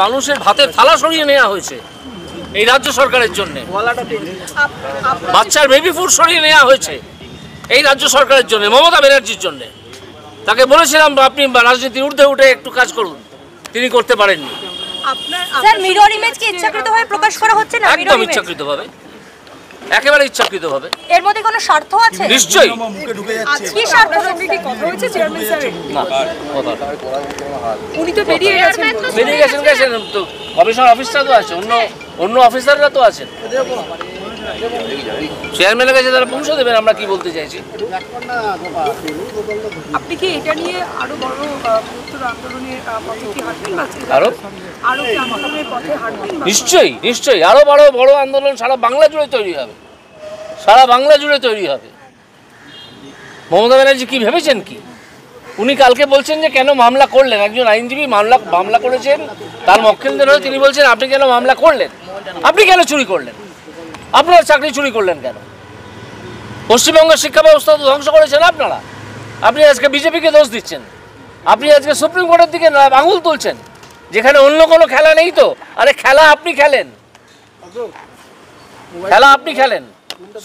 মানুষের ভাতের থালা সরিয়ে নেওয়া হয়েছে এই রাজ্য সরকারের জন্য, বাচ্চার বেবি ফুড সরিয়ে নেওয়া হয়েছে এই রাজ্য সরকারের জন্য, মমতা ব্যানার্জির জন্য। তাকে বলেছিলাম আপনি রাজনীতির ঊর্ধ্বে উঠে একটু কাজ করুন, তিনি করতে পারেননি। স্যার, মিরর ইমেজ কি ইচ্ছাকৃতভাবে প্রকাশ করা হচ্ছে না? একদম ইচ্ছাকৃতভাবে, একেবারে ইচ্ছাকৃতভাবে। এর মধ্যে কোনো স্বার্থ আছে? নিশ্চয়ই। কি স্বার্থ? কথা হয়েছে চেয়ারম্যান স্যারের? না, উনি তো বেরিয়ে গেছেন তো, কমিশনার অফিসার তো আছে, অন্য অফিসাররা তো আছেন, চেয়ারম্যানের কাছে তারা পৌঁছে দেবেন আমরা কি বলতে চাইছি। আপনি কি এটা নিয়ে আরো বড় বৃহত্তর আন্দোলনের পথে কি হাঁটবেন? আরো কি আন্দোলনের পথে হাঁটবেন? নিশ্চয়ই নিশ্চয়ই, আরো বড় আন্দোলন সারা বাংলা জুড়ে তৈরি হবে, সারা বাংলা জুড়ে তৈরি হবে। মমতা ব্যানার্জি কি ভেবেছেন কি? উনি কালকে বলছেন যে কেন মামলা করলেন, একজন আইনজীবী মামলা করেছেন, তার মক্কেলদের হয়ে তিনি বলছেন আপনি কেন মামলা করলেন, আপনি কেন চুরি করলেন, আপনার চাকরি চুরি করলেন কেন? পশ্চিমবঙ্গের শিক্ষা ব্যবস্থা তো ধ্বংস করেছেন আপনারা, আপনি আজকে বিজেপিকে দোষ দিচ্ছেন, আপনি আজকে সুপ্রিম কোর্টের দিকে আঙুল তুলছেন, যেখানে অন্য কোনো খেলা নেই তো। আরে খেলা আপনি খেলেন, খেলা আপনি খেলেন,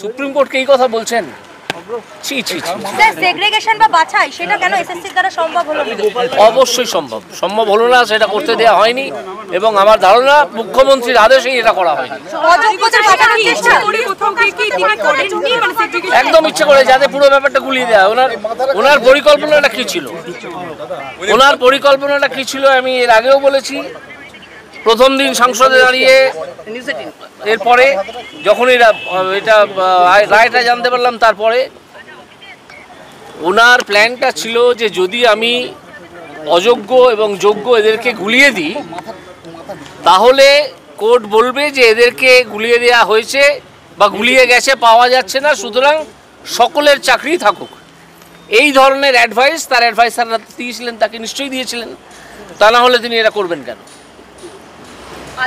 সুপ্রিম কোর্টকে এই কথা বলছেন? স্যার, সেগ্রিগেশন বা বাছাই সেটা কেন এসএসসি দ্বারা সম্ভব হলো না? অবশ্যই সম্ভব হলো না, সেটা করতে দেওয়া হয়নি, এবং আমার ধারণা মুখ্যমন্ত্রীর আদেশেই এটা করা হয়নি। একদম ইচ্ছে করে, যাতে পুরো ব্যাপারটা গুলিয়ে দেওয়া। ওনার পরিকল্পনাটা কি ছিল, আমি এর আগেও বলেছি। প্রথম দিন সংসদে দাঁড়িয়ে, এরপরে যখন এটা রায়টা জানতে পারলাম, তারপরে ওনার প্ল্যানটা ছিল যে যদি আমি অযোগ্য এবং যোগ্য এদেরকে গুলিয়ে দিই, তাহলে কোর্ট বলবে যে এদেরকে গুলিয়ে দেওয়া হয়েছে বা গুলিয়ে গেছে, পাওয়া যাচ্ছে না, সুতরাং সকলের চাকরি থাকুক। এই ধরনের অ্যাডভাইস তার অ্যাডভাইসাররা দিয়েছিলেন, তাকে নিশ্চয়ই দিয়েছিলেন, তা না হলে তিনি এটা করবেন কেন?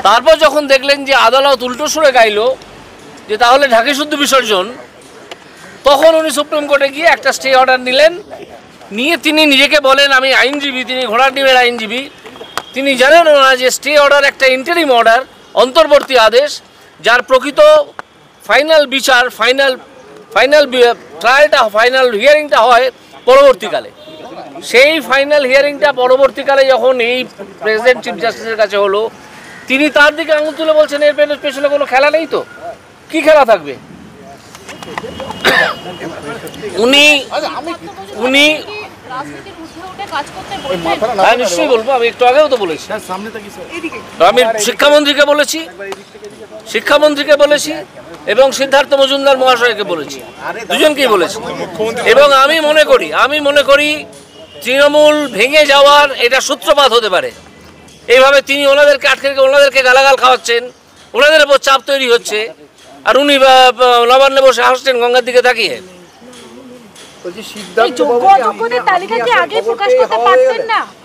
তারপর যখন দেখলেন যে আদালত উল্টো সুরে গাইল যে তাহলে ঢাকি শুদ্ধ বিসর্জন, তখন উনি সুপ্রিম কোর্টে গিয়ে একটা স্টে অর্ডার নিয়ে তিনি নিজেকে বলেন আমি আইনজীবী, তিনি ঘোড়ার ডিমের আইনজীবী, তিনি জানেন না যে স্টে অর্ডার একটা ইন্টারিম অর্ডার, অন্তর্বর্তী আদেশ, যার প্রকৃত ফাইনাল বিচার, ফাইনাল ট্রায়ালটা, ফাইনাল হিয়ারিংটা হয় পরবর্তীকালে। সেই ফাইনাল হিয়ারিংটা পরবর্তীকালে যখন এই প্রেসিডেন্ট চিফ জাস্টিসের কাছে হলো, তিনি তার দিকে আঙুল তুলে বলছেন এর পেছনে কোনো খেলা নেই তো, কি খেলা থাকবে? উনি নিশ্চয়ই বলবো, আমি একটু আগেও তো বলেছি, আমি শিক্ষামন্ত্রীকে বলেছি এবং সিদ্ধার্থ মজুমদার মহাশয়কে বলেছি, দুজনকেই বলেছি। এবং আমি মনে করি তৃণমূল ভেঙে যাওয়ার এটা সূত্রপাত হতে পারে। এইভাবে তিনি ওনাদেরকে আটকে রেখে ওনাদেরকে গালাগাল খাওয়াচ্ছেন, ওনাদের উপর চাপ তৈরি হচ্ছে, আর উনি নবান্নে বসে হাসছেন গঙ্গার দিকে তাকিয়ে।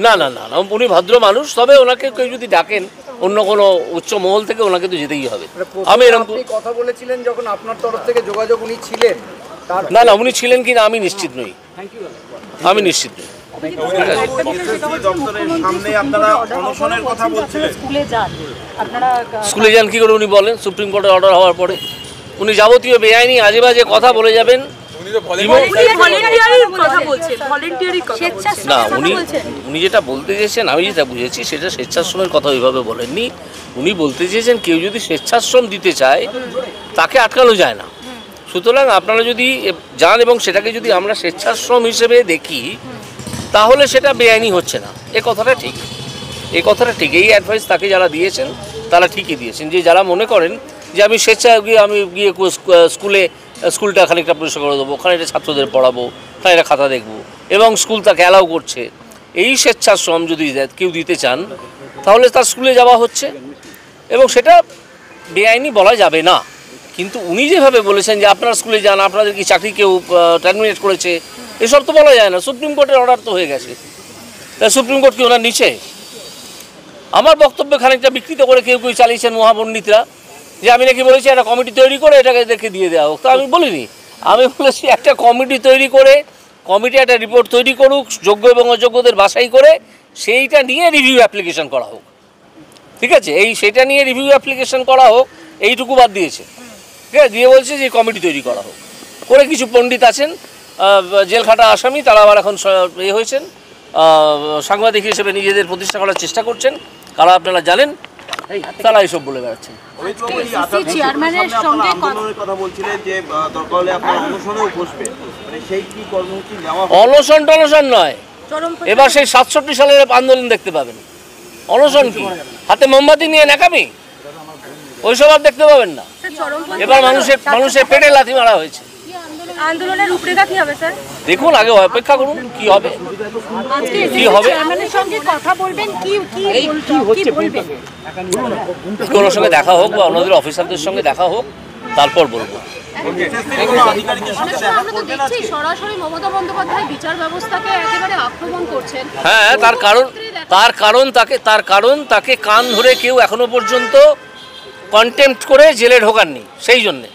না, উনি ভদ্র মানুষ, তবে ওনাকে কেউ যদি ডাকেন অন্য কোনো উচ্চ মহল থেকে, ওনাকে তো যেতেই হবে। আমি এরকম কথা বলেছিলেন যখন আপনার তরফ থেকে যোগাযোগ উনি ছিলেন? না, উনি ছিলেন কিনা আমি নিশ্চিত নই, স্কুলে যান কি করে উনি বলেন? সুপ্রিম কোর্টের অর্ডার হওয়ার পরে উনি যাবতীয় বেআইনি আজে বাজে কথা বলে যাবেন। না, উনি যেটা বলতে চেয়েছেন, আমি যেটা বুঝেছি, সেটা স্বেচ্ছাশ্রমের কথা ওইভাবে বলেননি। উনি বলতে চেয়েছেন কেউ যদি স্বেচ্ছাশ্রম দিতে চায় তাকে আটকানো যায় না। সুতরাং আপনারা যদি যান এবং সেটাকে যদি আমরা স্বেচ্ছাশ্রম হিসেবে দেখি, তাহলে সেটা বেআইনি হচ্ছে না। এ কথাটা ঠিক। এই অ্যাডভাইস তাকে যারা দিয়েছেন তারা ঠিকই দিয়েছেন, যে যারা মনে করেন যে আমি গিয়ে স্কুলটা খানিকটা পরিষ্কার করে দেবো, খানিকটা ছাত্রদের পড়াবো, খানিকটা খাতা দেখবো, এবং স্কুল তাকে অ্যালাউ করছে, এই স্বেচ্ছাশ্রম যদি কেউ দিতে চান তাহলে তার স্কুলে যাওয়া হচ্ছে, এবং সেটা বেআইনি বলা যাবে না। কিন্তু উনি যেভাবে বলেছেন যে আপনার স্কুলে যান, আপনাদের কি চাকরি কেউ টার্মিনেট করেছে, এসব তো বলা যায় না। সুপ্রিম কোর্টের অর্ডার তো হয়ে গেছে, তাই সুপ্রিম কোর্ট কি ওনার নিচে? আমার বক্তব্য খানিকটা বিকৃত করে কেউ চালিয়েছেন মহাপণ্ডিতরা, যে আমি নাকি বলেছি একটা কমিটি তৈরি করে এটাকে এদেরকে দিয়ে দেওয়া হোক। তা আমি বলিনি, আমি বলেছি একটা কমিটি তৈরি করে, কমিটি একটা রিপোর্ট তৈরি করুক, যোগ্য এবং অযোগ্যদের বাছাই করে সেইটা নিয়ে রিভিউ অ্যাপ্লিকেশন করা হোক। ঠিক আছে, সেটা নিয়ে রিভিউ অ্যাপ্লিকেশন করা হোক, এইটুকু বাদ দিয়েছে। ঠিক আছে, দিয়ে বলছে যে কমিটি তৈরি করা হোক করে। কিছু পণ্ডিত আছেন জেলখাটা আসামি, তারা আবার এখন হয়েছেন সাংবাদিক হিসেবে নিজেদের প্রতিষ্ঠা করার চেষ্টা করছেন, কারা আপনারা জানেন, তারা এইসব বলে বেড়াচ্ছেন। অনশন টনশন নয়, এবার সেই 67 সালের আন্দোলন দেখতে পাবেন। অনশন কি, হাতে মোমবাতি নিয়ে নাকামি, ওইসব আর দেখতে পাবেন না। এবার মানুষের পেটে লাথি মারা হয়েছে। আন্দোলনের রূপরেখা কি হবে স্যার? দেখুন, আগে অপেক্ষা করুন কি হবে, কি হবে। ওনার সঙ্গে দেখা হোক বা ওনাদের অফিসারদের সঙ্গে দেখা হোক, তারপর বলবো। সরাসরি মমতা বন্দ্যোপাধ্যায় বিচার ব্যবস্থাকে একেবারে আক্রমণ করছেন। হ্যাঁ, তার কারণ তাকে কান ধরে কেউ এখনো পর্যন্ত কন্টেম্প্ট করে জেলে ঢোকাননি, সেই জন্যে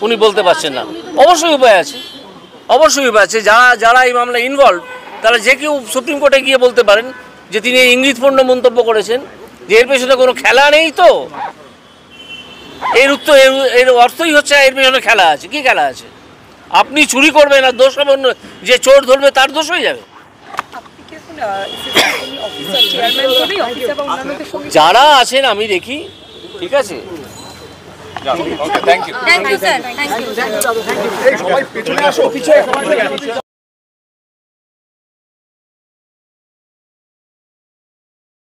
উনি বলতে পারছেন না। অবশ্যই উপায় আছে, অবশ্যই উপায় আছে। যারা এই মামলায় ইনভলভ তারা যে কেউ সুপ্রিম কোর্টে গিয়ে বলতে পারেন যে তিনি এই ইঙ্গিতপূর্ণ মন্তব্য করেছেন যে এর পেছনে কোনো খেলা নেই। তো এর অর্থই হচ্ছে এর পেছনে খেলা আছে। কি খেলা আছে? আপনি চুরি করবেন আর দোষ হবে অন্য, যে চোর ধরবে তার দোষ হয়ে যাবে। যারা আছেন আমি দেখি, ঠিক আছে। Thank you sir, thank you.